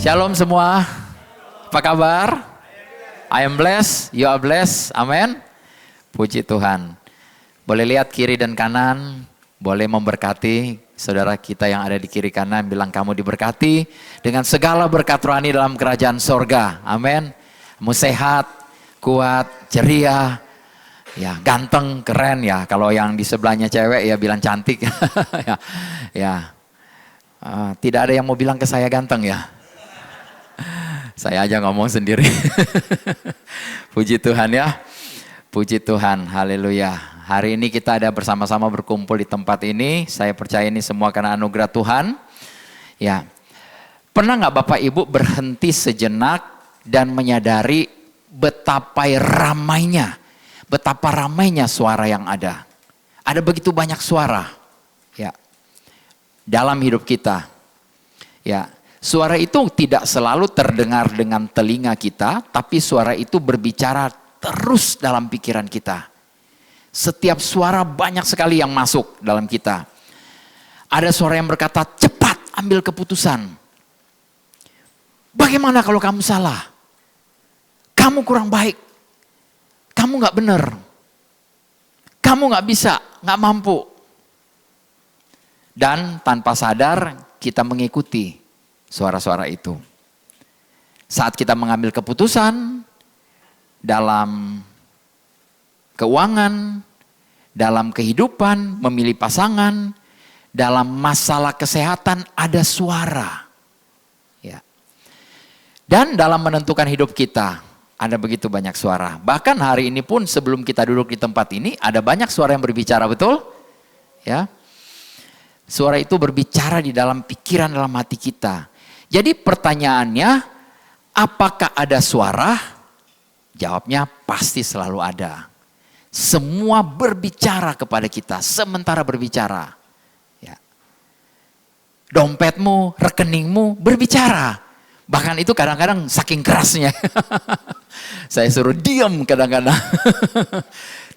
Shalom semua. Apa kabar? I am blessed, you are blessed. Amin. Puji Tuhan. Boleh lihat kiri dan kanan, boleh memberkati saudara kita yang ada di kiri kanan, bilang kamu diberkati dengan segala berkat rohani dalam kerajaan sorga. Amin. Kamu sehat, kuat, ceria, ya ganteng, keren ya. Kalau yang di sebelahnya cewek ya bilang cantik. ya. Tidak ada yang mau bilang ke saya ganteng ya. Saya aja ngomong sendiri. Puji Tuhan ya. Puji Tuhan, haleluya. Hari ini kita ada bersama-sama berkumpul di tempat ini. Saya percaya ini semua karena anugerah Tuhan. Ya. Pernah gak Bapak Ibu berhenti sejenak dan menyadari betapa ramainya suara yang ada. Ada begitu banyak suara ya dalam hidup kita. Ya, suara itu tidak selalu terdengar dengan telinga kita, tapi suara itu berbicara terus dalam pikiran kita. Setiap suara banyak sekali yang masuk dalam kita. Ada suara yang berkata, cepat ambil keputusan. Bagaimana kalau kamu salah? Kamu kurang baik. Kamu gak benar. Kamu gak bisa, gak mampu. Dan tanpa sadar kita mengikuti suara-suara itu. Saat kita mengambil keputusan dalam keuangan, dalam kehidupan, memilih pasangan, dalam masalah kesehatan ada suara. Ya. Dan dalam menentukan hidup kita ada begitu banyak suara. Bahkan hari ini pun sebelum kita duduk di tempat ini ada banyak suara yang berbicara, betul? Ya. Suara itu berbicara di dalam pikiran, dalam hati kita. Jadi pertanyaannya, apakah ada suara? Jawabnya pasti selalu ada. Semua berbicara kepada kita, sementara berbicara. Ya. Dompetmu, rekeningmu berbicara. Bahkan itu kadang-kadang saking kerasnya. Saya suruh diam kadang-kadang.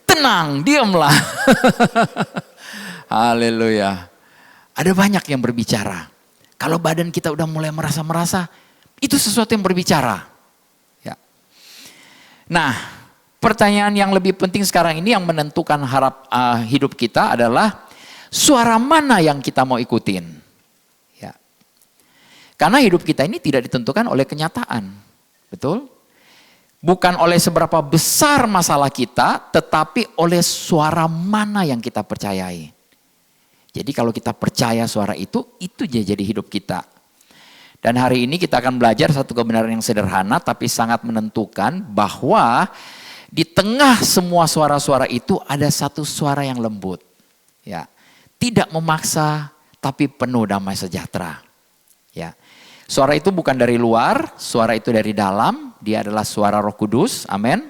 Tenang, diamlah. Haleluya. Ada banyak yang berbicara. Kalau badan kita udah mulai merasa-merasa, itu sesuatu yang berbicara. Ya. Nah, pertanyaan yang lebih penting sekarang ini yang menentukan hidup kita adalah suara mana yang kita mau ikutin. Ya. Karena hidup kita ini tidak ditentukan oleh kenyataan. Betul? Bukan oleh seberapa besar masalah kita, tetapi oleh suara mana yang kita percayai. Jadi kalau kita percaya suara itu jadi hidup kita. Dan hari ini kita akan belajar satu kebenaran yang sederhana tapi sangat menentukan bahwa di tengah semua suara-suara itu ada satu suara yang lembut. Ya. Tidak memaksa tapi penuh damai sejahtera. Ya. Suara itu bukan dari luar, suara itu dari dalam, dia adalah suara Roh Kudus, amin.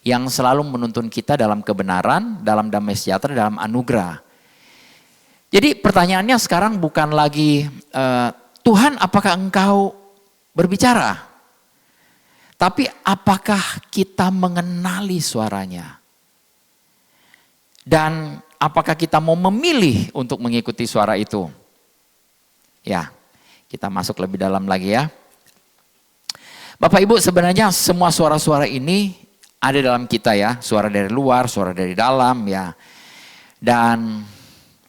Yang selalu menuntun kita dalam kebenaran, dalam damai sejahtera, dalam anugerah. Jadi pertanyaannya sekarang bukan lagi, Tuhan apakah engkau berbicara? Tapi apakah kita mengenali suaranya? Dan apakah kita mau memilih untuk mengikuti suara itu? Ya, kita masuk lebih dalam lagi ya. Bapak Ibu, sebenarnya semua suara-suara ini ada dalam kita ya. Suara dari luar, suara dari dalam ya. Dan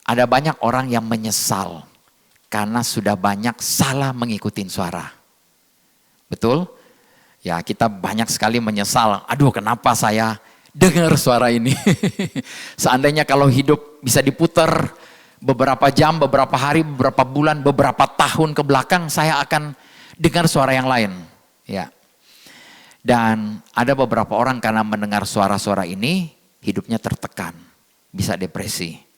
ada banyak orang yang menyesal karena sudah banyak salah mengikuti suara. Betul? Ya, kita banyak sekali menyesal. Aduh, kenapa saya dengar suara ini? Seandainya kalau hidup bisa diputar beberapa jam, beberapa hari, beberapa bulan, beberapa tahun ke belakang, saya akan dengar suara yang lain. Ya. Dan ada beberapa orang karena mendengar suara-suara ini, hidupnya tertekan, bisa depresi.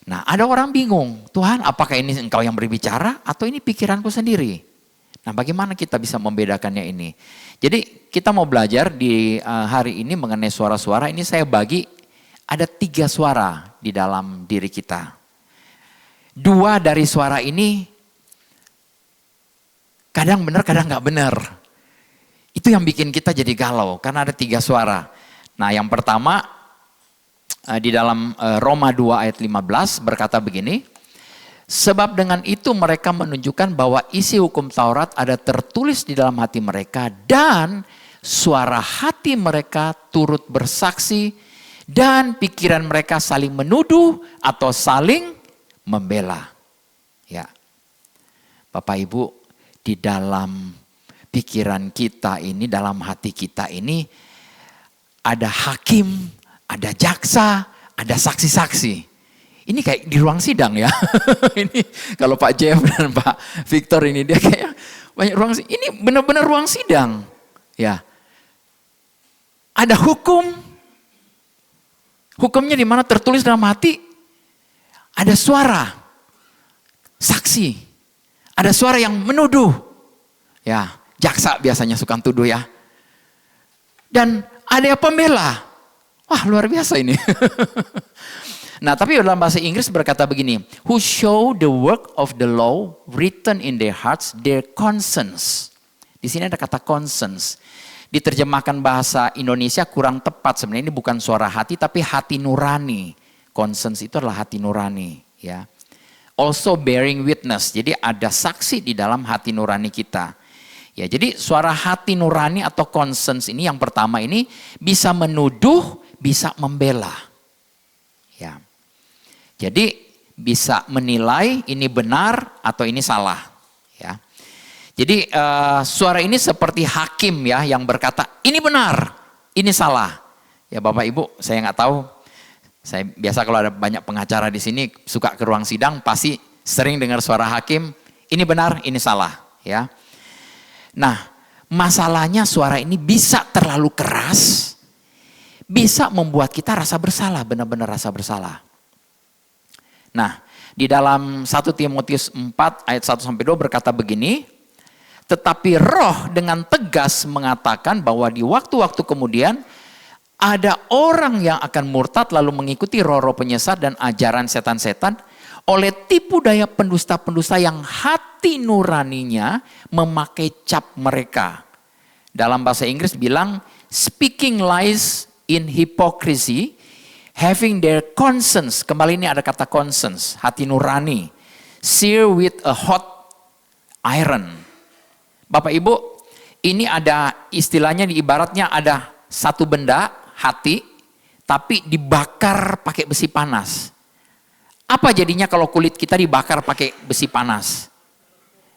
Nah, ada orang bingung, Tuhan apakah ini engkau yang berbicara atau ini pikiranku sendiri? Nah, bagaimana kita bisa membedakannya ini? Jadi kita mau belajar di hari ini mengenai suara-suara, ini saya bagi ada 3 suara di dalam diri kita. 2 dari suara ini kadang benar, kadang gak benar. Itu yang bikin kita jadi galau, karena ada 3 suara. Nah, yang pertama, di dalam Roma 2 ayat 15 berkata begini, Sebab dengan itu mereka menunjukkan bahwa isi hukum Taurat ada tertulis di dalam hati mereka dan suara hati mereka turut bersaksi dan pikiran mereka saling menuduh atau saling membela. Ya. Bapak Ibu, di dalam pikiran kita ini, dalam hati kita ini ada hakim, ada jaksa, ada saksi-saksi. Ini kayak di ruang sidang ya. Ini kalau Pak Jeff dan Pak Victor ini dia kayak banyak ruang sidang. Ini benar-benar ruang sidang. Ya. Ada hukum. Hukumnya di mana tertulis dalam hati. Ada suara. Saksi. Ada suara yang menuduh. Ya, jaksa biasanya suka tuduh ya. Dan ada yang pembela. Wah, luar biasa ini. Nah, tapi dalam bahasa Inggris berkata begini, who show the work of the law written in their hearts, their conscience. Di sini ada kata conscience. Diterjemahkan bahasa Indonesia kurang tepat sebenarnya, ini bukan suara hati tapi hati nurani. Conscience itu adalah hati nurani, ya. Also bearing witness. Jadi ada saksi di dalam hati nurani kita. Ya, jadi suara hati nurani atau conscience ini yang pertama ini bisa menuduh, bisa membela. Ya. Jadi bisa menilai ini benar atau ini salah. Ya. Jadi suara ini seperti hakim ya yang berkata ini benar, ini salah. Ya Bapak Ibu, saya nggak tahu. Saya biasa kalau ada banyak pengacara di sini suka ke ruang sidang pasti sering dengar suara hakim ini benar, ini salah. Ya. Nah masalahnya suara ini bisa terlalu keras, bisa membuat kita rasa bersalah, benar-benar rasa bersalah. Nah, di dalam 1 Timotius 4 ayat 1-2 berkata begini, tetapi roh dengan tegas mengatakan bahwa di waktu-waktu kemudian ada orang yang akan murtad lalu mengikuti roh-roh penyesat dan ajaran setan-setan oleh tipu daya pendusta-pendusta yang hati nuraninya memakai cap mereka. Dalam bahasa Inggris bilang, speaking lies in hypocrisy, having their conscience, kembali ini ada kata conscience, hati nurani, sear with a hot iron. Bapak Ibu, ini ada istilahnya di ibaratnya ada satu benda, hati, tapi dibakar pakai besi panas. Apa jadinya kalau kulit kita dibakar pakai besi panas?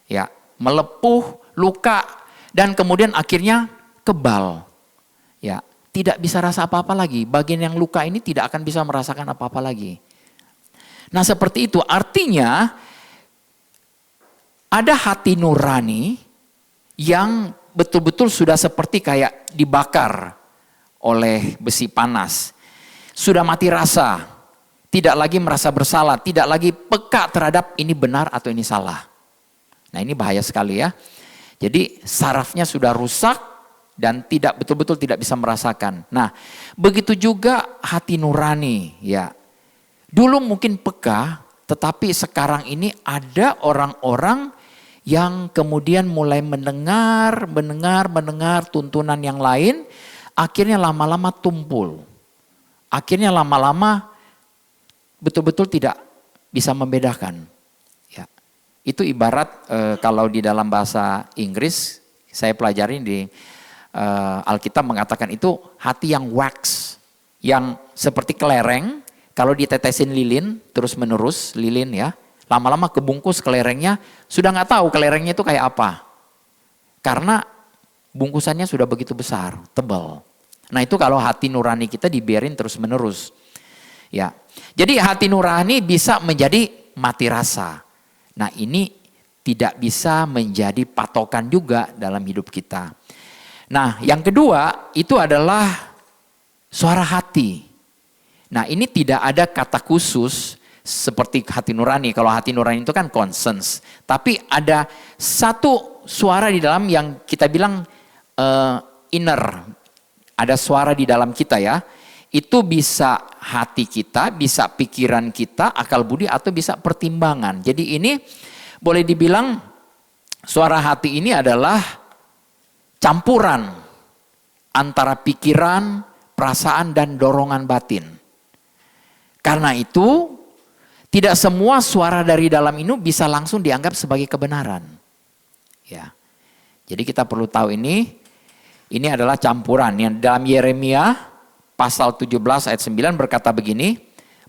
Ya, melepuh, luka, dan kemudian akhirnya kebal. Ya. Tidak bisa rasa apa-apa lagi. Bagian yang luka ini tidak akan bisa merasakan apa-apa lagi. Nah seperti itu artinya ada hati nurani yang betul-betul sudah seperti kayak dibakar oleh besi panas. Sudah mati rasa. Tidak lagi merasa bersalah. Tidak lagi peka terhadap ini benar atau ini salah. Nah ini bahaya sekali ya. Jadi sarafnya sudah rusak. Dan tidak betul-betul tidak bisa merasakan. Nah, begitu juga hati nurani, ya. Dulu mungkin peka, tetapi sekarang ini ada orang-orang yang kemudian mulai mendengar tuntunan yang lain, akhirnya lama-lama tumpul. Akhirnya lama-lama betul-betul tidak bisa membedakan. Ya. Itu ibarat kalau di dalam bahasa Inggris, saya pelajari di Alkitab mengatakan itu hati yang wax, yang seperti kelereng, kalau ditetesin lilin terus menerus lilin ya, lama-lama kebungkus kelerengnya, sudah nggak tahu kelerengnya itu kayak apa, karena bungkusannya sudah begitu besar, tebal. Nah itu kalau hati nurani kita dibiarin terus menerus, ya. Jadi hati nurani bisa menjadi mati rasa. Nah ini tidak bisa menjadi patokan juga dalam hidup kita. Nah yang kedua itu adalah suara hati. Nah ini tidak ada kata khusus seperti hati nurani. Kalau hati nurani itu kan conscience. Tapi ada satu suara di dalam yang kita bilang inner. Ada suara di dalam kita ya. Itu bisa hati kita, bisa pikiran kita, akal budi atau bisa pertimbangan. Jadi ini boleh dibilang suara hati ini adalah campuran antara pikiran, perasaan, dan dorongan batin. Karena itu Tidak semua suara dari dalam ini bisa langsung dianggap sebagai kebenaran. Ya. Jadi kita perlu tahu ini adalah campuran yang dalam Yeremia pasal 17 ayat 9 berkata begini,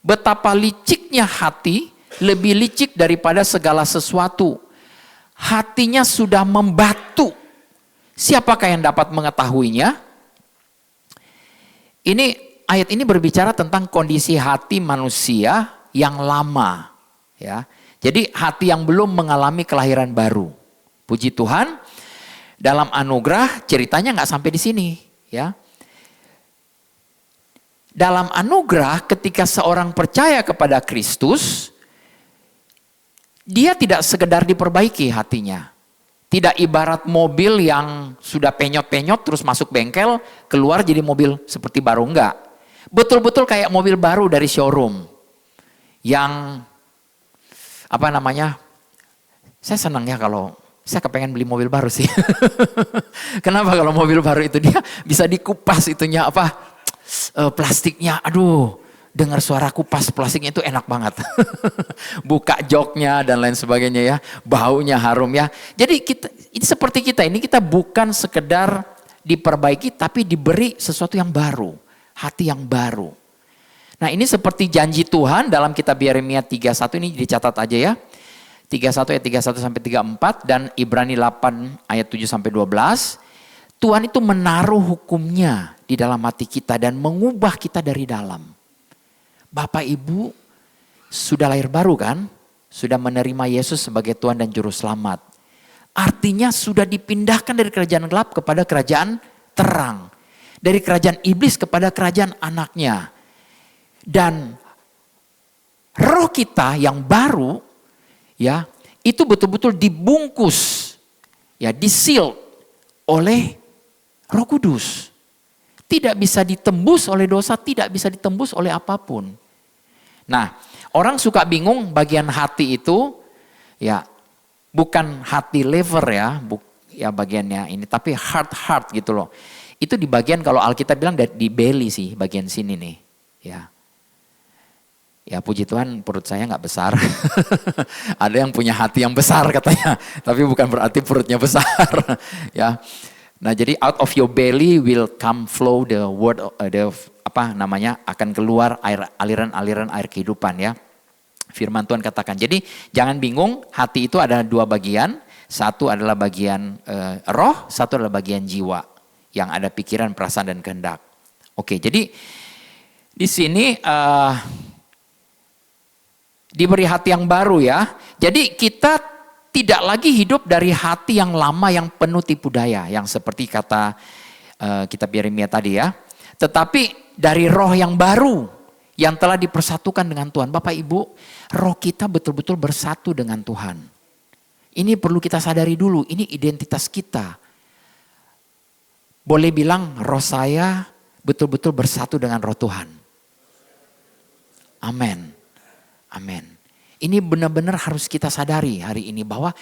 betapa liciknya hati, lebih licik daripada segala sesuatu. Hatinya sudah membatu. Siapakah yang dapat mengetahuinya? Ayat ini berbicara tentang kondisi hati manusia yang lama, ya. Jadi hati yang belum mengalami kelahiran baru. Puji Tuhan, dalam anugerah ceritanya nggak sampai di sini, ya. Dalam anugerah ketika seorang percaya kepada Kristus, dia tidak sekedar diperbaiki hatinya. Tidak ibarat mobil yang sudah penyot-penyot terus masuk bengkel, keluar jadi mobil seperti baru, enggak. Betul-betul kayak mobil baru dari showroom. Yang saya senang ya kalau saya kepengen beli mobil baru sih. Kenapa? Kalau mobil baru itu dia bisa dikupas itunya plastiknya, aduh, dengar suara kupas plastiknya itu enak banget. Buka joknya dan lain sebagainya ya, baunya harum ya. Jadi kita bukan sekedar diperbaiki tapi diberi sesuatu yang baru, hati yang baru. Nah, ini seperti janji Tuhan dalam kitab Yeremia 31, ini dicatat aja ya. 31 ayat 31 sampai 34 dan Ibrani 8 ayat 7 sampai 12. Tuhan itu menaruh hukumnya di dalam hati kita dan mengubah kita dari dalam. Bapak Ibu sudah lahir baru kan? Sudah menerima Yesus sebagai Tuhan dan Juru Selamat. Artinya sudah dipindahkan dari kerajaan gelap kepada kerajaan terang. Dari kerajaan iblis kepada kerajaan anaknya. Dan roh kita yang baru, ya, itu betul-betul dibungkus, ya, di-seal oleh Roh Kudus. Tidak bisa ditembus oleh dosa, tidak bisa ditembus oleh apapun. Nah, orang suka bingung bagian hati itu, ya, bukan hati liver ya bagiannya ini, tapi heart gitu loh. Itu di bagian kalau Alkitab bilang di belly sih, bagian sini nih, ya. Ya puji Tuhan perut saya nggak besar. Ada yang punya hati yang besar katanya. Tapi bukan berarti perutnya besar. Ya. Nah jadi out of your belly will come flow the word, akan keluar aliran-aliran air kehidupan ya. Firman Tuhan katakan. Jadi jangan bingung, hati itu ada dua bagian. Satu adalah bagian roh, satu adalah bagian jiwa. Yang ada pikiran, perasaan dan kehendak. Oke, jadi di sini diberi hati yang baru ya. Jadi kita tidak lagi hidup dari hati yang lama yang penuh tipu daya. Yang seperti kata kitab Yeremia tadi ya. Tetapi dari roh yang baru yang telah dipersatukan dengan Tuhan. Bapak Ibu, roh kita betul-betul bersatu dengan Tuhan. Ini perlu kita sadari dulu, ini identitas kita. Boleh bilang roh saya betul-betul bersatu dengan roh Tuhan. Amin. Amin. Ini benar-benar harus kita sadari hari ini bahwa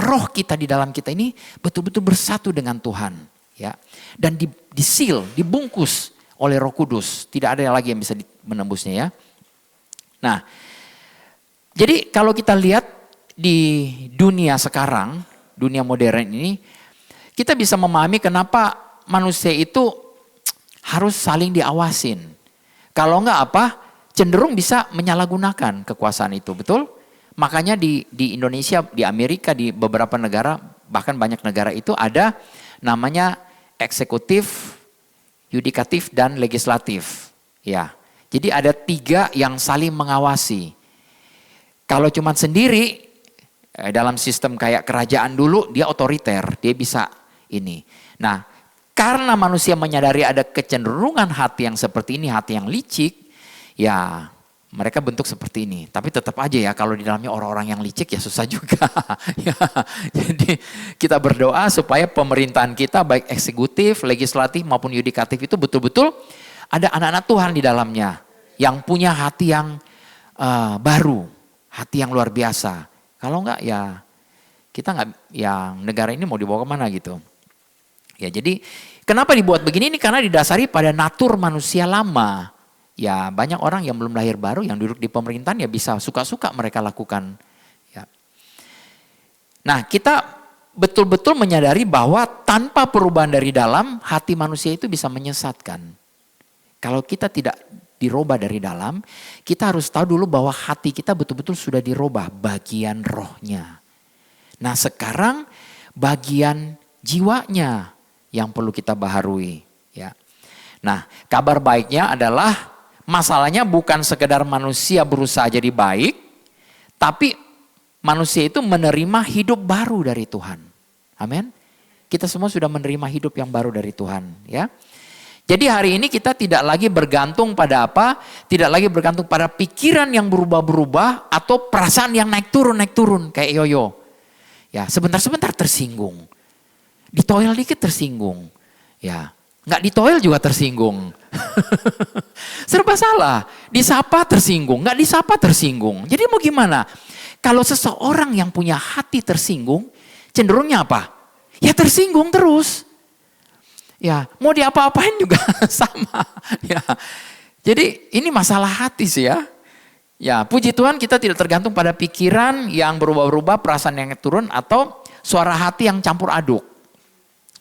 roh kita di dalam kita ini betul-betul bersatu dengan Tuhan, ya. Dan di-seal, dibungkus oleh Roh Kudus. Tidak ada lagi yang bisa menembusnya ya. Nah, jadi kalau kita lihat di dunia sekarang, dunia modern ini, kita bisa memahami kenapa manusia itu harus saling diawasin. Kalau enggak cenderung bisa menyalahgunakan kekuasaan itu, betul? Makanya di Indonesia, di Amerika, di beberapa negara, bahkan banyak negara itu ada namanya eksekutif, yudikatif, dan legislatif. Ya, jadi ada 3 yang saling mengawasi. Kalau cuma sendiri, dalam sistem kayak kerajaan dulu, dia otoriter, dia bisa ini. Nah, karena manusia menyadari ada kecenderungan hati yang seperti ini, hati yang licik, ya mereka bentuk seperti ini. Tapi tetap aja ya kalau di dalamnya orang-orang yang licik ya susah juga. Ya, jadi kita berdoa supaya pemerintahan kita baik eksekutif, legislatif maupun yudikatif itu betul-betul ada anak-anak Tuhan di dalamnya. Yang punya hati yang baru, hati yang luar biasa. Kalau enggak ya kita enggak, ya negara ini mau dibawa kemana gitu. Ya jadi kenapa dibuat begini ini karena didasari pada natur manusia lama. Ya banyak orang yang belum lahir baru yang duduk di pemerintahan ya bisa suka-suka mereka lakukan. Ya. Nah kita betul-betul menyadari bahwa tanpa perubahan dari dalam, hati manusia itu bisa menyesatkan. Kalau kita tidak dirubah dari dalam, kita harus tahu dulu bahwa hati kita betul-betul sudah dirubah bagian rohnya. Nah sekarang bagian jiwanya yang perlu kita baharui. Ya. Nah kabar baiknya adalah masalahnya bukan sekedar manusia berusaha jadi baik, tapi manusia itu menerima hidup baru dari Tuhan. Amin. Kita semua sudah menerima hidup yang baru dari Tuhan, ya. Jadi hari ini kita tidak lagi bergantung pada apa? Tidak lagi bergantung pada pikiran yang berubah-berubah atau perasaan yang naik turun kayak yoyo. Ya, sebentar-sebentar tersinggung. Ditoel dikit tersinggung. Ya, nggak ditoel juga tersinggung. Serba salah. Disapa tersinggung, nggak disapa tersinggung. Jadi mau gimana? Kalau seseorang yang punya hati tersinggung, cenderungnya apa? Ya tersinggung terus. Ya, mau diapa-apain juga sama. Ya. Jadi ini masalah hati sih ya. Ya, puji Tuhan kita tidak tergantung pada pikiran yang berubah-ubah, perasaan yang turun atau suara hati yang campur aduk.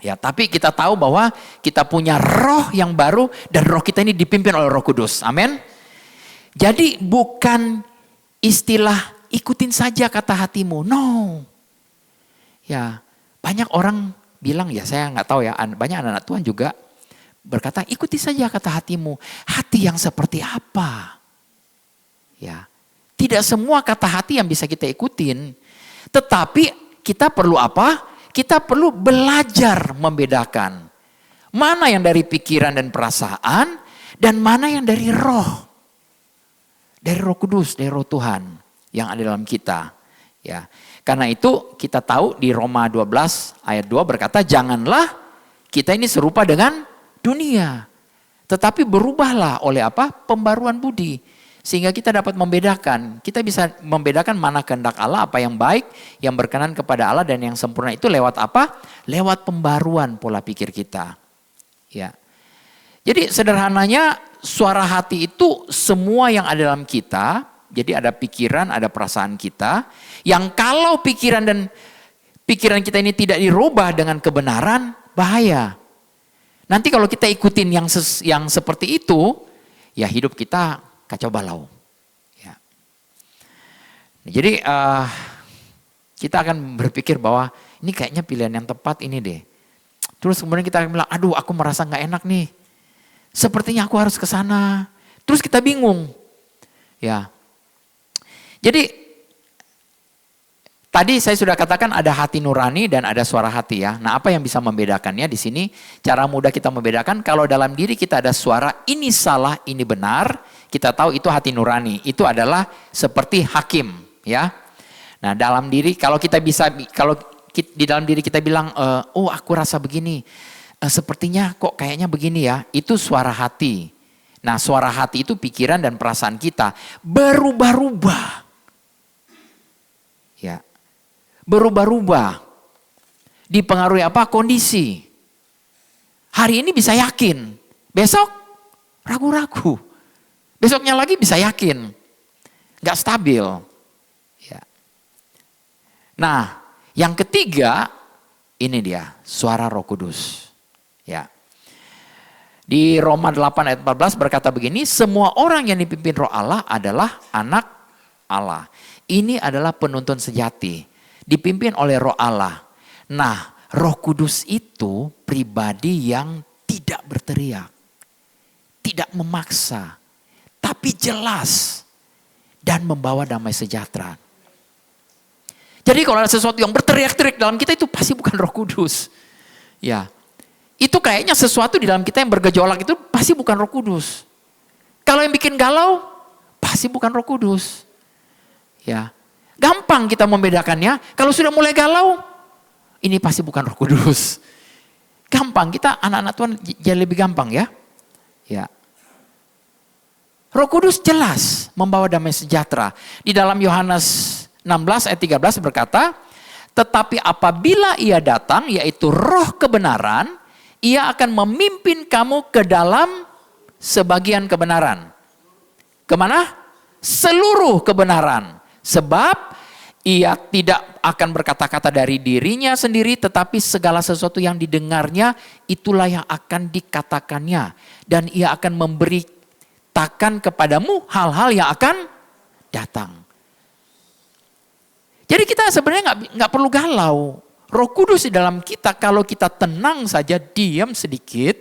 Ya, tapi kita tahu bahwa kita punya roh yang baru dan roh kita ini dipimpin oleh Roh Kudus. Amin. Jadi bukan istilah ikutin saja kata hatimu. No. Ya, banyak orang bilang ya saya nggak tahu ya, banyak anak-anak Tuhan juga berkata ikuti saja kata hatimu. Hati yang seperti apa? Ya, tidak semua kata hati yang bisa kita ikutin. Tetapi kita perlu apa? Kita perlu belajar membedakan. Mana yang dari pikiran dan perasaan dan mana yang dari roh. Dari Roh Kudus, dari Roh Tuhan yang ada dalam kita. Ya. Karena itu kita tahu di Roma 12 ayat 2 berkata janganlah kita ini serupa dengan dunia. Tetapi berubahlah oleh apa? Pembaruan budi. Sehingga kita dapat membedakan. Kita bisa membedakan mana kehendak Allah, apa yang baik, yang berkenan kepada Allah dan yang sempurna itu lewat apa? Lewat pembaruan pola pikir kita. Ya. Jadi sederhananya suara hati itu semua yang ada dalam kita. Jadi ada pikiran, ada perasaan kita. Yang kalau pikiran kita ini tidak dirubah dengan kebenaran, bahaya. Nanti kalau kita ikutin yang seperti itu, ya hidup kita kacau balau. Ya. Jadi kita akan berpikir bahwa ini kayaknya pilihan yang tepat ini deh. Terus kemudian kita akan bilang, aduh aku merasa gak enak nih. Sepertinya aku harus ke sana. Terus kita bingung. Ya. Jadi tadi saya sudah katakan ada hati nurani dan ada suara hati ya. Nah, apa yang bisa membedakannya di sini? Cara mudah kita membedakan kalau dalam diri kita ada suara ini salah, ini benar, kita tahu itu hati nurani. Itu adalah seperti hakim, ya. Nah, dalam diri kalau di dalam diri kita bilang, oh aku rasa begini, sepertinya kok kayaknya begini ya, itu suara hati. Nah, suara hati itu pikiran dan perasaan kita berubah-ubah. Ya. Berubah-ubah. Dipengaruhi apa? Kondisi. Hari ini bisa yakin, besok ragu-ragu. Besoknya lagi bisa yakin. Gak stabil. Ya. Nah, yang ketiga ini dia, suara Roh Kudus. Ya. Di Roma 8 ayat 14 berkata begini, semua orang yang dipimpin Roh Allah adalah anak Allah. Ini adalah penuntun sejati, dipimpin oleh Roh Allah. Nah, Roh Kudus itu pribadi yang tidak berteriak, tidak memaksa, tapi jelas dan membawa damai sejahtera. Jadi kalau ada sesuatu yang berteriak-teriak dalam kita itu pasti bukan Roh Kudus. Ya, itu kayaknya sesuatu di dalam kita yang bergejolak itu pasti bukan Roh Kudus. Kalau yang bikin galau pasti bukan Roh Kudus. Ya, gampang kita membedakannya. Kalau sudah mulai galau, ini pasti bukan Roh Kudus. Gampang, kita anak-anak Tuhan jadi lebih gampang ya. Ya. Roh Kudus jelas membawa damai sejahtera. Di dalam Yohanes 16 ayat 13 berkata, tetapi apabila ia datang, yaitu Roh kebenaran, ia akan memimpin kamu ke dalam sebagian kebenaran. Kemana? Seluruh kebenaran. Sebab ia tidak akan berkata-kata dari dirinya sendiri, tetapi segala sesuatu yang didengarnya itulah yang akan dikatakannya. Dan ia akan memberitakan kepadamu hal-hal yang akan datang. Jadi kita sebenarnya nggak perlu galau. Roh Kudus di dalam kita, kalau kita tenang saja, diam sedikit,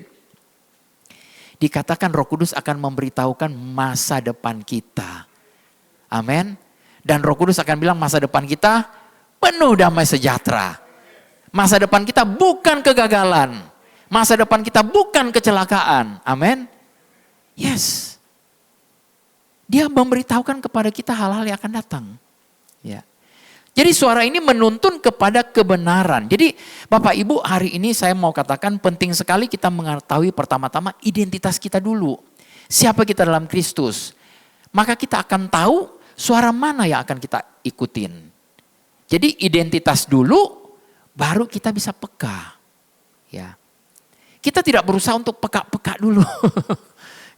dikatakan Roh Kudus akan memberitahukan masa depan kita. Amin. Dan Roh Kudus akan bilang masa depan kita penuh damai sejahtera. Masa depan kita bukan kegagalan. Masa depan kita bukan kecelakaan. Amin. Yes. Dia memberitahukan kepada kita hal-hal yang akan datang. Ya. Jadi suara ini menuntun kepada kebenaran. Jadi Bapak Ibu, hari ini saya mau katakan penting sekali kita mengetahui pertama-tama identitas kita dulu. Siapa kita dalam Kristus. Maka kita akan tahu suara mana yang akan kita ikutin. Jadi identitas dulu, baru kita bisa peka. Ya. Kita tidak berusaha untuk peka-peka dulu.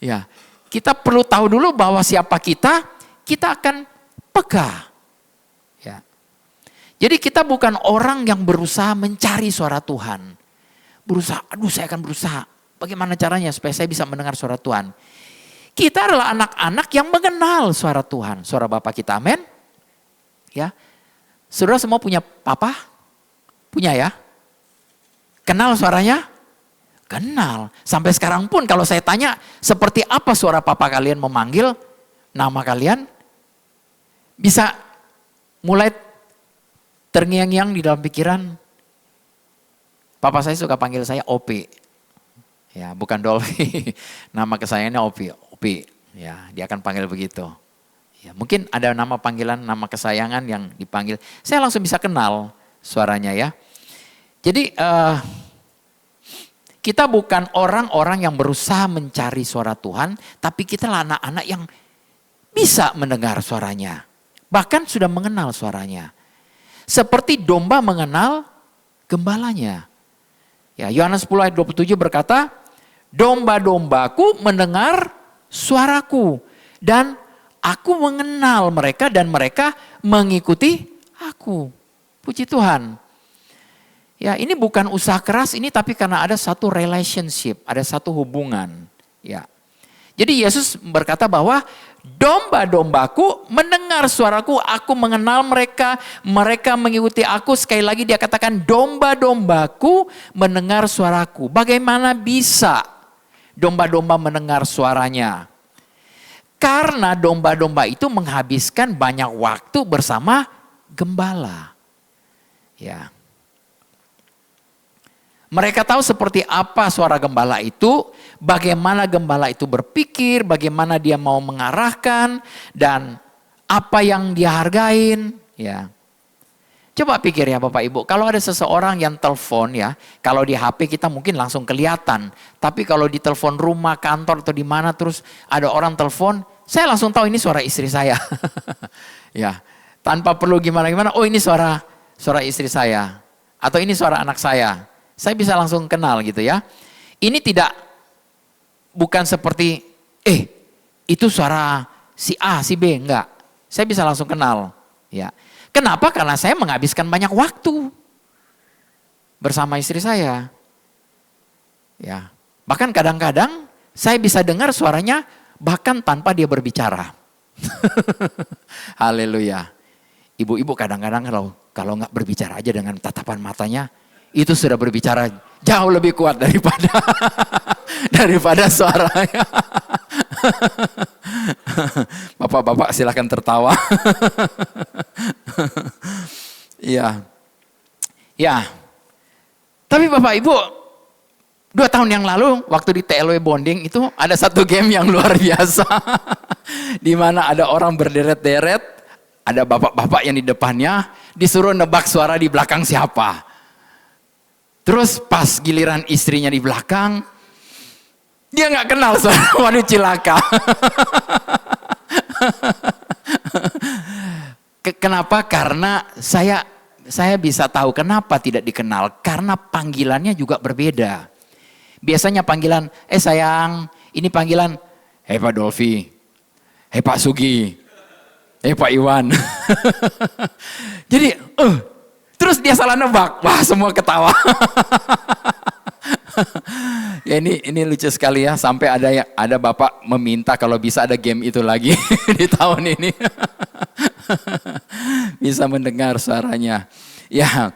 Ya. Kita perlu tahu dulu bahwa siapa kita akan peka. Ya. Jadi kita bukan orang yang berusaha mencari suara Tuhan. Berusaha, saya akan berusaha. Bagaimana caranya supaya saya bisa mendengar suara Tuhan. Kita adalah anak-anak yang mengenal suara Tuhan, suara Bapa kita, amin. Ya, saudara semua punya papa? Punya ya? Kenal suaranya? Kenal. Sampai sekarang pun kalau saya tanya, seperti apa suara papa kalian memanggil nama kalian? Bisa mulai terngiang-ngiang di dalam pikiran. Papa saya suka panggil saya Opi. Ya, bukan Dolphy. Nama kesayangannya Opi. Ya, dia akan panggil begitu. Ya, mungkin ada nama panggilan, nama kesayangan yang dipanggil. Saya langsung bisa kenal suaranya ya. Jadi kita bukan orang-orang yang berusaha mencari suara Tuhan, tapi kita lah anak-anak yang bisa mendengar suaranya. Bahkan sudah mengenal suaranya. Seperti domba mengenal gembalanya. Ya, Yohanes 10 ayat 27 berkata, domba-dombaku mendengar suaraku dan aku mengenal mereka dan mereka mengikuti aku. Puji Tuhan. Ya, ini bukan usaha keras ini, tapi karena ada satu relationship, ada satu hubungan. Ya. Jadi Yesus berkata bahwa domba-dombaku mendengar suaraku, aku mengenal mereka, mereka mengikuti aku. Sekali lagi dia katakan domba-dombaku mendengar suaraku. Bagaimana bisa domba-domba mendengar suaranya? Karena domba-domba itu menghabiskan banyak waktu bersama gembala. Ya. Mereka tahu seperti apa suara gembala itu, bagaimana gembala itu berpikir, bagaimana dia mau mengarahkan, dan apa yang dia hargain. Ya. Coba pikir ya Bapak Ibu, kalau ada seseorang yang telepon ya, kalau di HP kita mungkin langsung kelihatan. Tapi kalau di telepon rumah, kantor atau di mana terus ada orang telepon, saya langsung tahu ini suara istri saya. Ya, tanpa perlu gimana-gimana, oh ini suara istri saya. Atau ini suara anak saya. Saya bisa langsung kenal gitu ya. Ini bukan seperti, itu suara si A, si B, enggak. Saya bisa langsung kenal. Ya. Kenapa? Karena saya menghabiskan banyak waktu bersama istri saya. Ya. Bahkan kadang-kadang saya bisa dengar suaranya bahkan tanpa dia berbicara. Haleluya. Ibu-ibu kadang-kadang kalau nggak berbicara aja dengan tatapan matanya, itu sudah berbicara jauh lebih kuat daripada suaranya. Bapak-bapak silakan tertawa. Iya. Ya. Tapi Bapak Ibu, 2 tahun yang lalu waktu di TLW Bonding itu ada satu game yang luar biasa. Di mana ada orang berderet-deret, ada bapak-bapak yang di depannya disuruh nebak suara di belakang siapa. Terus pas giliran istrinya di belakang, dia nggak kenal suara, waduh cilaka. Kenapa? Karena saya bisa tahu kenapa tidak dikenal. Karena panggilannya juga berbeda. Biasanya panggilan, sayang, ini panggilan, Pak Dolphy, Pak Sugi, Pak Iwan. Jadi, terus dia salah nebak. Wah, semua ketawa. Ya ini lucu sekali ya, sampai ada bapak meminta kalau bisa ada game itu lagi di tahun ini. Bisa mendengar suaranya. Ya,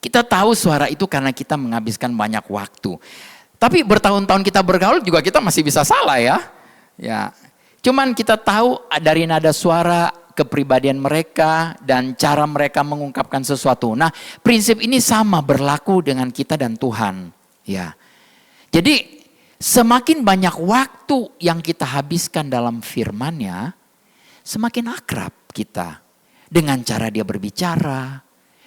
kita tahu suara itu karena kita menghabiskan banyak waktu. Tapi bertahun-tahun kita bergaul juga kita masih bisa salah ya. Ya, cuman kita tahu dari nada suara, kepribadian mereka, dan cara mereka mengungkapkan sesuatu. Nah, prinsip ini sama berlaku dengan kita dan Tuhan. Ya, jadi semakin banyak waktu yang kita habiskan dalam firman-Nya, semakin akrab kita dengan cara dia berbicara,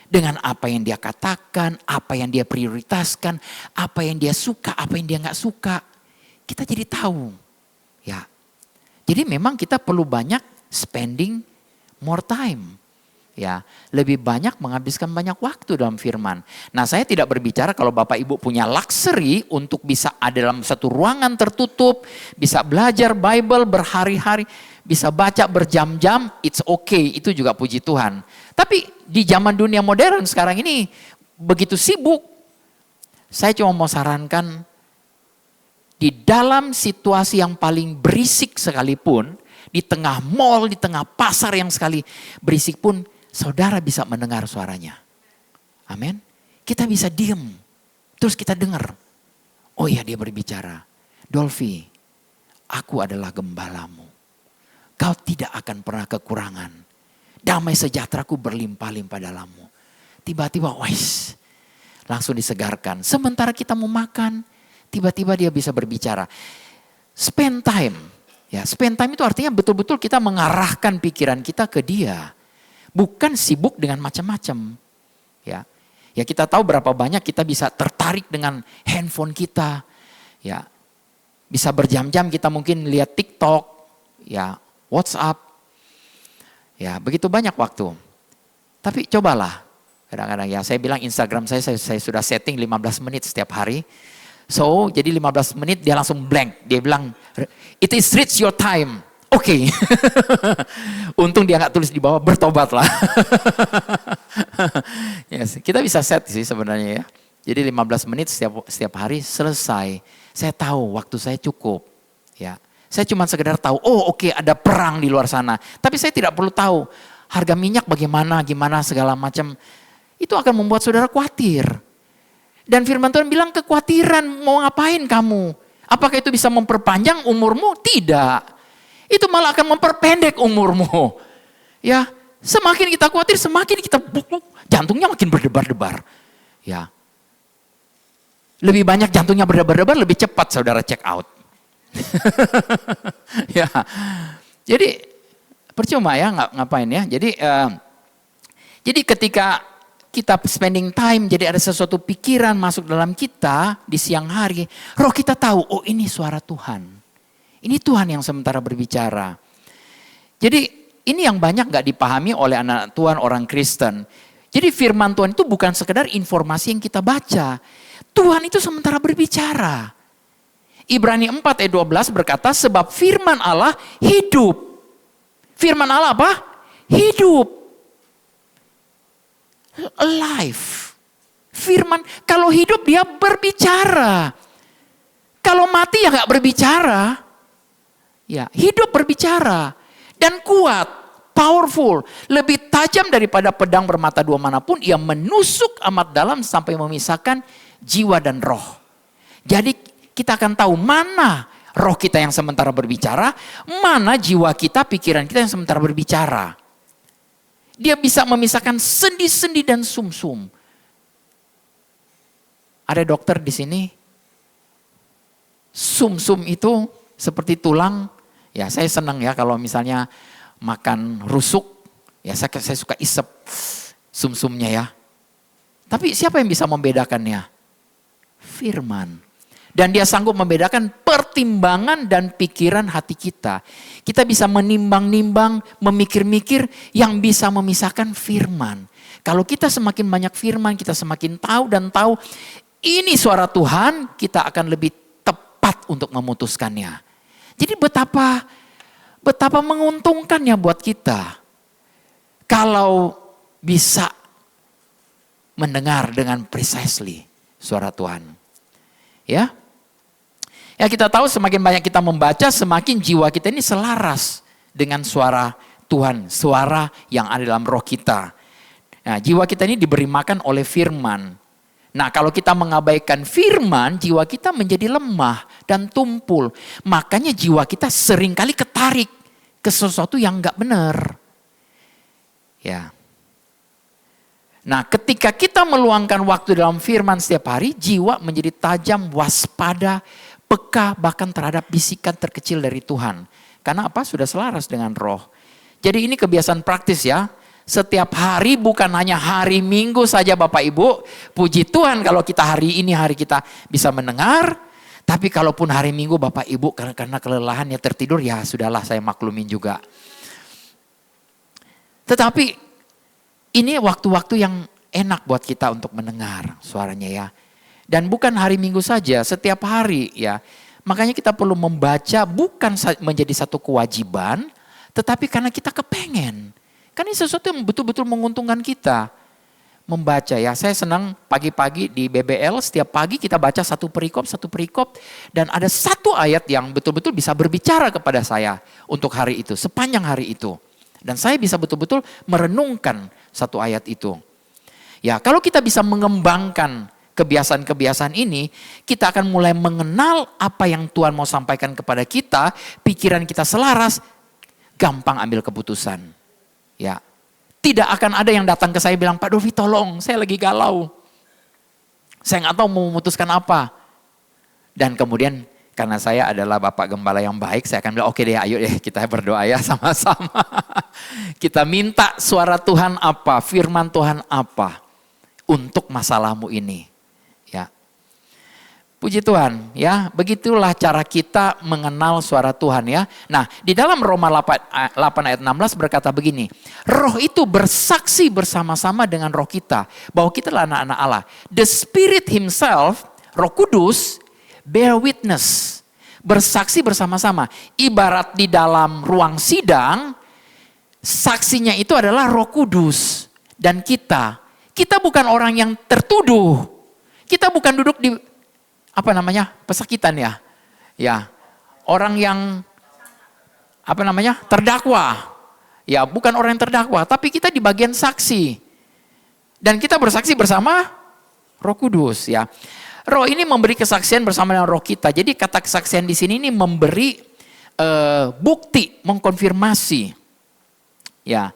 dengan apa yang dia katakan, apa yang dia prioritaskan, apa yang dia suka, apa yang dia nggak suka. Kita jadi tahu. Ya, jadi memang kita perlu banyak spending more time. Ya, lebih banyak menghabiskan banyak waktu dalam firman. Nah, saya tidak berbicara kalau Bapak Ibu punya luxury untuk bisa ada dalam satu ruangan tertutup, bisa belajar Bible berhari-hari, bisa baca berjam-jam, it's okay, itu juga puji Tuhan. Tapi di zaman dunia modern sekarang ini begitu sibuk, saya cuma mau sarankan di dalam situasi yang paling berisik sekalipun, di tengah mall, di tengah pasar yang sekali berisik pun, saudara bisa mendengar suaranya. Amin. Kita bisa diem, terus kita dengar. Oh ya, dia berbicara. Dolphy, aku adalah gembalamu. Kau tidak akan pernah kekurangan. Damai sejahteraku berlimpah-limpah dalammu. Tiba-tiba, wais, langsung disegarkan. Sementara kita mau makan, tiba-tiba dia bisa berbicara. Spend time. Ya, spend time itu artinya betul-betul kita mengarahkan pikiran kita ke dia. Bukan sibuk dengan macam-macam. Ya. Ya, kita tahu berapa banyak kita bisa tertarik dengan handphone kita. Ya. Bisa berjam-jam kita mungkin lihat TikTok, ya, WhatsApp. Ya, begitu banyak waktu. Tapi cobalah. Kadang-kadang ya, saya bilang Instagram saya sudah setting 15 menit setiap hari. So, jadi 15 menit dia langsung blank. Dia bilang, it is reach your time. Oke. Untung dia nggak tulis di bawah, bertobatlah. Yes, kita bisa set sih sebenarnya ya. Jadi 15 menit setiap hari selesai. Saya tahu waktu saya cukup. Ya, saya cuma sekedar tahu, oh oke, ada perang di luar sana. Tapi saya tidak perlu tahu harga minyak bagaimana, gimana segala macam. Itu akan membuat saudara khawatir. Dan firman Tuhan bilang kekhawatiran mau ngapain kamu? Apakah itu bisa memperpanjang umurmu? Tidak. Itu malah akan memperpendek umurmu. Ya, semakin kita khawatir, semakin kita jantungnya makin berdebar-debar. Ya. Lebih banyak jantungnya berdebar-debar, lebih cepat saudara check out. Ya. Jadi percuma ya ngapain ya. Jadi ketika kita spending time, jadi ada sesuatu pikiran masuk dalam kita di siang hari. Roh kita tahu, oh ini suara Tuhan. Ini Tuhan yang sementara berbicara. Jadi ini yang banyak gak dipahami oleh anak Tuhan, orang Kristen. Jadi firman Tuhan itu bukan sekedar informasi yang kita baca. Tuhan itu sementara berbicara. Ibrani 4 ayat 12 berkata, sebab firman Allah hidup. Firman Allah apa? Hidup. Alive. Firman, kalau hidup dia berbicara. Kalau mati ya gak berbicara. Ya, hidup berbicara. Dan kuat, powerful. Lebih tajam daripada pedang bermata dua manapun. Ia menusuk amat dalam sampai memisahkan jiwa dan roh. Jadi kita akan tahu mana roh kita yang sementara berbicara. Mana jiwa kita, pikiran kita yang sementara berbicara. Dia bisa memisahkan sendi-sendi dan sumsum. Ada dokter di sini. Sumsum itu seperti tulang. Ya, saya senang ya kalau misalnya makan rusuk. Ya, saya suka isep sumsumnya ya. Tapi siapa yang bisa membedakannya? Firman. Dan dia sanggup membedakan pertimbangan dan pikiran hati kita. Kita bisa menimbang-nimbang, memikir-mikir yang bisa memisahkan firman. Kalau kita semakin banyak firman, kita semakin tahu dan tahu ini suara Tuhan, kita akan lebih tepat untuk memutuskannya. Jadi betapa Betapa menguntungkannya buat kita kalau bisa mendengar dengan precisely suara Tuhan. Ya. Ya kita tahu semakin banyak kita membaca, semakin jiwa kita ini selaras dengan suara Tuhan, suara yang ada dalam roh kita. Nah, jiwa kita ini diberi makan oleh firman. Nah, kalau kita mengabaikan firman, jiwa kita menjadi lemah dan tumpul. Makanya jiwa kita seringkali ketarik ke sesuatu yang enggak benar. Ya. Nah, ketika kita meluangkan waktu dalam firman setiap hari, jiwa menjadi tajam, waspada, peka bahkan terhadap bisikan terkecil dari Tuhan. Karena apa? Sudah selaras dengan roh. Jadi ini kebiasaan praktis ya. Setiap hari, bukan hanya hari Minggu saja Bapak Ibu. Puji Tuhan kalau kita hari ini hari kita bisa mendengar. Tapi kalaupun hari Minggu Bapak Ibu karena kelelahan ya tertidur, ya sudahlah saya maklumin juga. Tetapi ini waktu-waktu yang enak buat kita untuk mendengar suaranya ya. Dan bukan hari Minggu saja, setiap hari ya. Makanya kita perlu membaca bukan menjadi satu kewajiban, tetapi karena kita kepengen. Kan ini sesuatu yang betul-betul menguntungkan kita. Membaca ya, saya senang pagi-pagi di BBL, setiap pagi kita baca satu perikop. Dan ada satu ayat yang betul-betul bisa berbicara kepada saya untuk hari itu, sepanjang hari itu. Dan saya bisa betul-betul merenungkan satu ayat itu. Ya, kalau kita bisa mengembangkan kebiasaan-kebiasaan ini, kita akan mulai mengenal apa yang Tuhan mau sampaikan kepada kita, pikiran kita selaras, gampang ambil keputusan. Ya, tidak akan ada yang datang ke saya bilang, Pak Dovi tolong, saya lagi galau. Saya nggak tahu mau memutuskan apa. Dan kemudian karena saya adalah Bapak Gembala yang baik, saya akan bilang, oke deh ayo deh kita berdoa ya sama-sama. Kita minta suara Tuhan apa, firman Tuhan apa untuk masalahmu ini. Ya. Puji Tuhan ya, begitulah cara kita mengenal suara Tuhan ya. Nah di dalam Roma 8 ayat 16 berkata begini, roh itu bersaksi bersama-sama dengan roh kita, bahwa kita adalah anak-anak Allah. The Spirit himself, Roh Kudus, bear witness, bersaksi bersama-sama. Ibarat di dalam ruang sidang, saksinya itu adalah Roh Kudus dan kita. Kita bukan orang yang tertuduh. Kita bukan duduk di pesakitan ya. Ya. Orang yang terdakwa. Ya, bukan orang yang terdakwa, tapi kita di bagian saksi. Dan kita bersaksi bersama Roh Kudus ya. Roh ini memberi kesaksian bersama dengan roh kita. Jadi kata kesaksian di sini ini memberi bukti, mengkonfirmasi. Ya.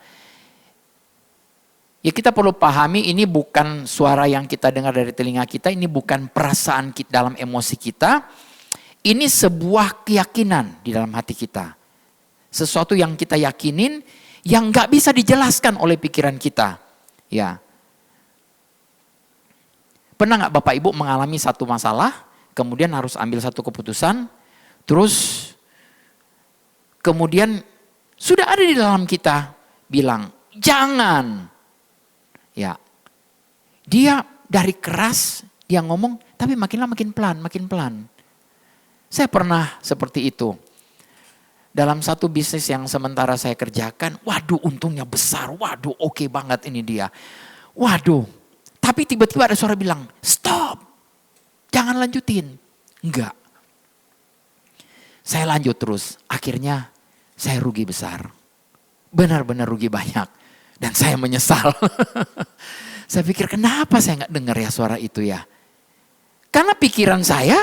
Ya kita perlu pahami ini bukan suara yang kita dengar dari telinga kita, ini bukan perasaan kita dalam emosi kita. Ini sebuah keyakinan di dalam hati kita. Sesuatu yang kita yakinin yang gak bisa dijelaskan oleh pikiran kita. Ya. Pernah gak Bapak Ibu mengalami satu masalah, kemudian harus ambil satu keputusan, terus kemudian sudah ada di dalam kita bilang, jangan. Ya, dia dari keras, dia ngomong, tapi makin lama makin pelan. Saya pernah seperti itu. Dalam satu bisnis yang sementara saya kerjakan, waduh untungnya besar, waduh oke banget ini dia. Waduh, tapi tiba-tiba ada suara bilang, stop, jangan lanjutin. Enggak. Saya lanjut terus, akhirnya saya rugi besar. Benar-benar rugi banyak. Dan saya menyesal. Saya pikir kenapa saya gak dengar ya suara itu ya. Karena pikiran saya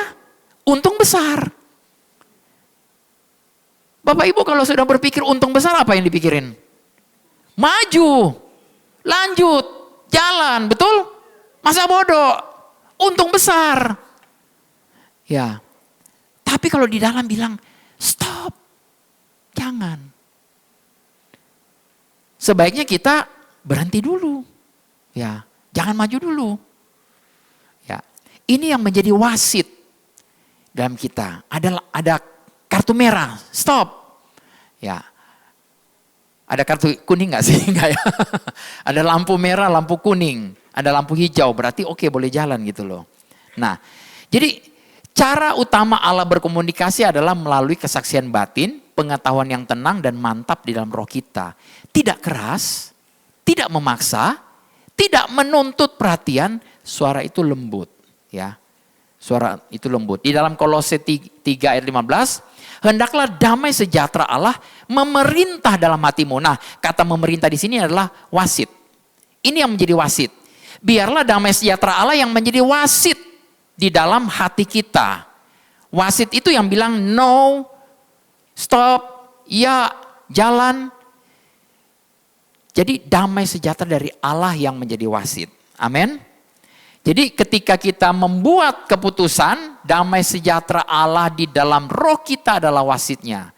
untung besar. Bapak Ibu kalau sudah berpikir untung besar apa yang dipikirin? Maju, lanjut, jalan, betul? Masa bodoh, untung besar. Ya, tapi kalau di dalam bilang stop, jangan. Sebaiknya kita berhenti dulu. Ya, jangan maju dulu. Ya, ini yang menjadi wasit dalam kita. Ada kartu merah, stop. Ya. Ada kartu kuning enggak sih? Enggak ya. Ada lampu merah, lampu kuning, ada lampu hijau, berarti oke boleh jalan gitu loh. Nah, jadi Cara utama Allah berkomunikasi adalah melalui kesaksian batin, pengetahuan yang tenang dan mantap di dalam roh kita. Tidak keras, tidak memaksa, tidak menuntut perhatian, suara itu lembut. Ya, suara itu lembut. Di dalam Kolose 3 ayat 15, hendaklah damai sejahtera Allah memerintah dalam hatimu. Nah, kata memerintah di sini adalah wasit. Ini yang menjadi wasit. Biarlah damai sejahtera Allah yang menjadi wasit di dalam hati kita. Wasit itu yang bilang no, stop, ya, jalan. Jadi damai sejahtera dari Allah yang menjadi wasit. Amin. Jadi ketika kita membuat keputusan, damai sejahtera Allah di dalam roh kita adalah wasitnya.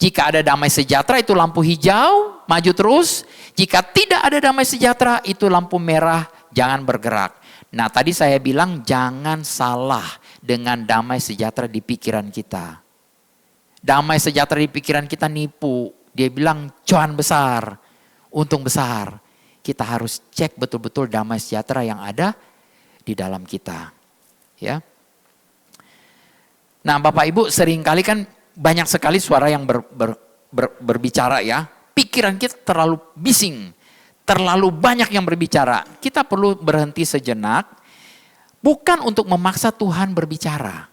Jika ada damai sejahtera itu lampu hijau, maju terus. Jika tidak ada damai sejahtera itu lampu merah, jangan bergerak. Nah tadi saya bilang jangan salah dengan damai sejahtera di pikiran kita. Damai sejahtera di pikiran kita nipu. Dia bilang cuan besar, untung besar. Kita harus cek betul-betul damai sejahtera yang ada di dalam kita. Ya. Nah Bapak Ibu seringkali kan banyak sekali suara yang berbicara ya. Pikiran kita terlalu bising. Terlalu banyak yang berbicara. Kita perlu berhenti sejenak. Bukan untuk memaksa Tuhan berbicara.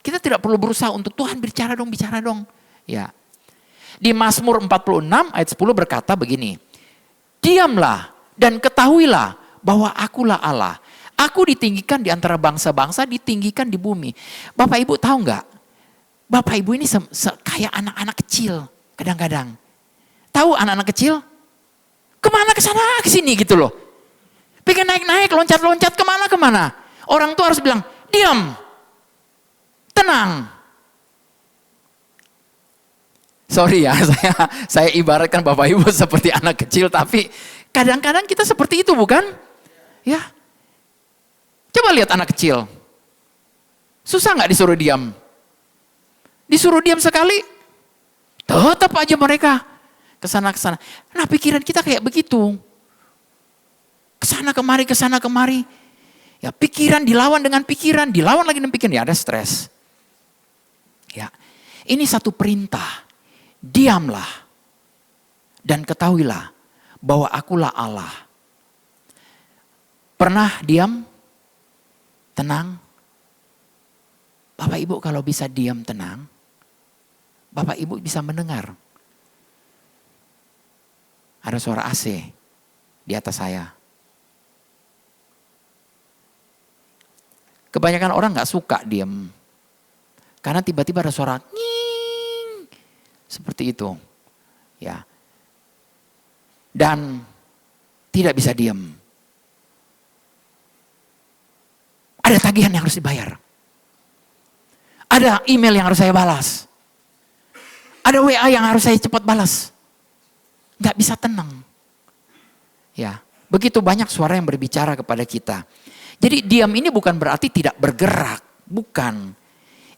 Kita tidak perlu berusaha untuk Tuhan bicara dong. Ya. Di Mazmur 46 ayat 10 berkata begini. Diamlah dan ketahuilah bahwa akulah Allah. Aku ditinggikan di antara bangsa-bangsa, ditinggikan di bumi. Bapak Ibu tahu nggak? Bapak Ibu ini kayak anak-anak kecil kadang-kadang. Tahu anak-anak kecil? Kemana kesana kesini gitu loh. Pengen naik-naik, loncat-loncat kemana-kemana. Orang tua harus bilang, diam, tenang. Sorry ya, saya ibaratkan Bapak Ibu seperti anak kecil, tapi kadang-kadang kita seperti itu bukan? Ya. Coba lihat anak kecil. Susah nggak disuruh diam? Disuruh diam sekali, tetap aja mereka kesana-kesana. Nah pikiran kita kayak begitu. Kesana kemari. Ya pikiran dilawan dengan pikiran, dilawan lagi dengan pikiran. Ya ada stres. Ya, ini satu perintah. Diamlah dan ketahuilah bahwa akulah Allah. Pernah diam? Tenang? Bapak Ibu kalau bisa diam tenang, Bapak Ibu bisa mendengar. Ada suara AC di atas saya. Kebanyakan orang gak suka diam. Karena tiba-tiba ada suara nging. Seperti itu. Ya. Dan tidak bisa diam. Ada tagihan yang harus dibayar. Ada email yang harus saya balas. Ada WA yang harus saya cepat balas. Gak bisa tenang. Ya, begitu banyak suara yang berbicara kepada kita. Jadi diam ini bukan berarti tidak bergerak. Bukan.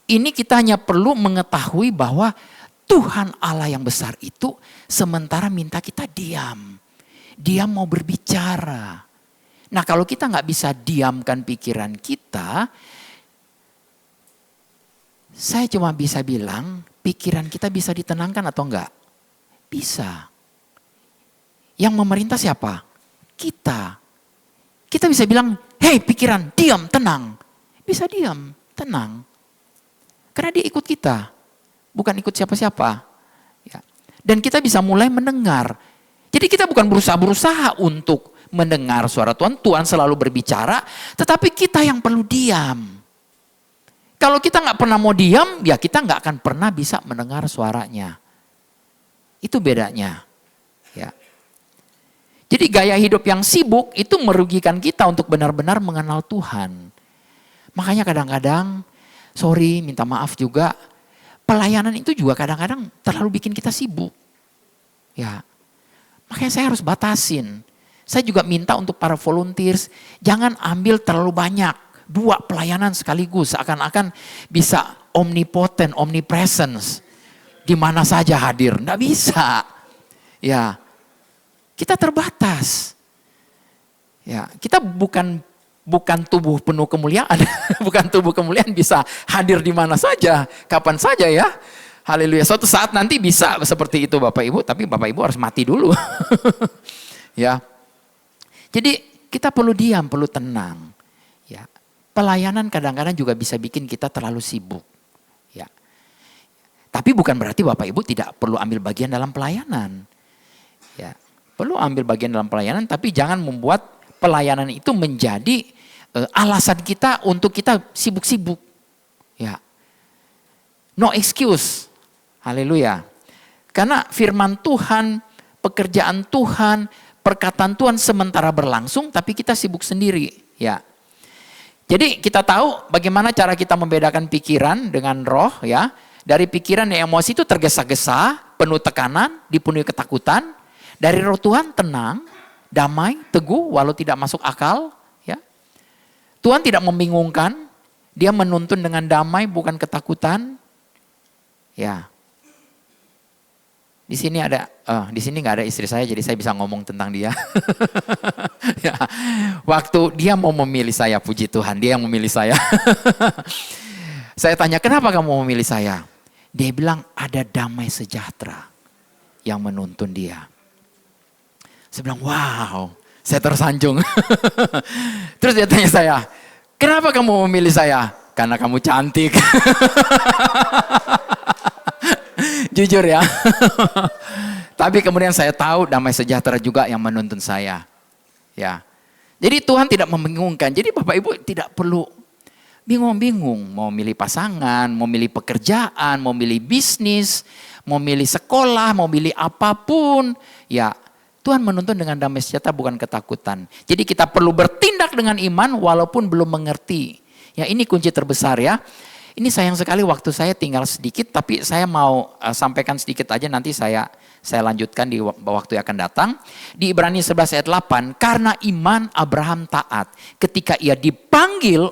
Ini kita hanya perlu mengetahui bahwa Tuhan Allah yang besar itu sementara minta kita diam. Dia mau berbicara. Nah kalau kita gak bisa diamkan pikiran kita, saya cuma bisa bilang pikiran kita bisa ditenangkan atau enggak? Bisa. Yang memerintah siapa? Kita. Kita bisa bilang, hei pikiran diam, tenang. Bisa diam, tenang. Karena dia ikut kita. Bukan ikut siapa-siapa. Ya. Dan kita bisa mulai mendengar. Jadi kita bukan berusaha untuk mendengar suara Tuhan. Tuhan selalu berbicara. Tetapi kita yang perlu diam. Kalau kita gak pernah mau diam, ya kita gak akan pernah bisa mendengar suaranya. Itu bedanya. Ya. Jadi gaya hidup yang sibuk itu merugikan kita untuk benar-benar mengenal Tuhan. Makanya kadang-kadang, sorry minta maaf juga, pelayanan itu juga kadang-kadang terlalu bikin kita sibuk. Ya, makanya saya harus batasin. Saya juga minta untuk para volunteers, jangan ambil terlalu banyak. 2 pelayanan sekaligus, seakan-akan bisa omnipotent, omnipresence. Di mana saja hadir, enggak bisa. Ya, kita terbatas. Ya, kita bukan bukan tubuh penuh kemuliaan. Bukan tubuh kemuliaan bisa hadir di mana saja, kapan saja ya. Haleluya. Suatu saat nanti bisa seperti itu Bapak Ibu, tapi Bapak Ibu harus mati dulu. Ya. Jadi kita perlu diam, perlu tenang. Ya. Pelayanan kadang-kadang juga bisa bikin kita terlalu sibuk. Ya. Tapi bukan berarti Bapak Ibu tidak perlu ambil bagian dalam pelayanan. Ya. Perlu ambil bagian dalam pelayanan, tapi jangan membuat pelayanan itu menjadi alasan kita untuk kita sibuk-sibuk. Ya. No excuse. Haleluya. Karena firman Tuhan, pekerjaan Tuhan, perkataan Tuhan sementara berlangsung, tapi kita sibuk sendiri. Ya. Jadi kita tahu bagaimana cara kita membedakan pikiran dengan roh. Ya. Dari pikiran yang emosi itu tergesa-gesa, penuh tekanan, dipenuhi ketakutan. Dari roh Tuhan tenang, damai, teguh, walau tidak masuk akal. Ya. Tuhan tidak membingungkan, dia menuntun dengan damai, bukan ketakutan. Ya. Di sini nggak ada istri saya, jadi saya bisa ngomong tentang dia. Ya. Waktu dia mau memilih saya, puji Tuhan, dia yang memilih saya. Saya tanya, kenapa kamu mau memilih saya? Dia bilang, ada damai sejahtera yang menuntun dia. Saya bilang, wow, saya tersanjung. Terus dia tanya saya, kenapa kamu memilih saya? Karena kamu cantik. Jujur ya. Tapi kemudian saya tahu damai sejahtera juga yang menuntun saya. Ya. Jadi Tuhan tidak membingungkan. Jadi Bapak Ibu tidak perlu bingung-bingung. Mau milih pasangan, mau milih pekerjaan, mau milih bisnis, mau milih sekolah, mau milih apapun. Ya, Tuhan menuntun dengan damai sejahtera bukan ketakutan. Jadi kita perlu bertindak dengan iman walaupun belum mengerti. Ya, ini kunci terbesar ya. Ini sayang sekali waktu saya tinggal sedikit, tapi saya mau sampaikan sedikit aja, nanti saya lanjutkan di waktu yang akan datang. Di Ibrani 11 ayat 8, karena iman Abraham taat. Ketika ia dipanggil,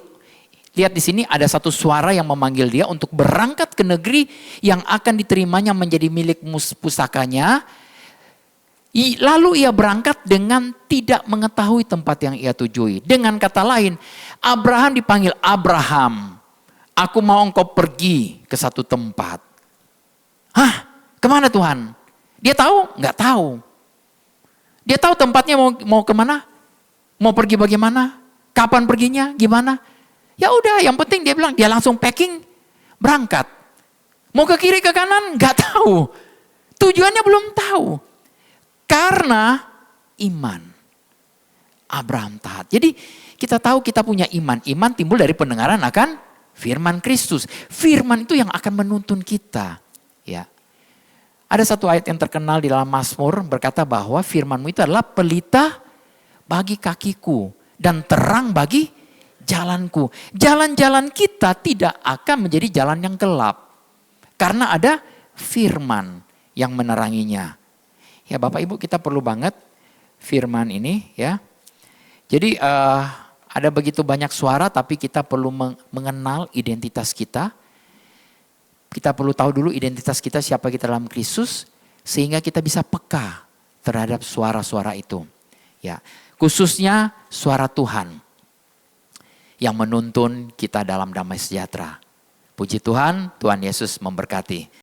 lihat di sini ada satu suara yang memanggil dia untuk berangkat ke negeri yang akan diterimanya menjadi milik pusakanya. Lalu ia berangkat dengan tidak mengetahui tempat yang ia tujui. Dengan kata lain, Abraham dipanggil, Abraham, aku mau engkau pergi ke satu tempat. Hah? Kemana Tuhan? Dia tahu? Nggak tahu. Dia tahu tempatnya mau kemana? Mau pergi bagaimana? Kapan perginya? Gimana? Ya udah, yang penting dia bilang, dia langsung packing, berangkat. Mau ke kiri ke kanan? Nggak tahu. Tujuannya belum tahu. Karena iman. Abraham taat. Jadi kita tahu kita punya iman. Iman timbul dari pendengaran akan firman Kristus. Firman itu yang akan menuntun kita. Ya. Ada satu ayat yang terkenal di dalam Mazmur berkata bahwa firman-Mu itu adalah pelita bagi kakiku dan terang bagi jalanku. Jalan-jalan kita tidak akan menjadi jalan yang gelap. Karena ada firman yang meneranginya. Ya Bapak Ibu, kita perlu banget firman ini ya. Jadi ada begitu banyak suara, tapi kita perlu mengenal identitas kita. Kita perlu tahu dulu identitas kita, siapa kita dalam Kristus, sehingga kita bisa peka terhadap suara-suara itu. Ya, khususnya suara Tuhan yang menuntun kita dalam damai sejahtera. Puji Tuhan, Tuhan Yesus memberkati.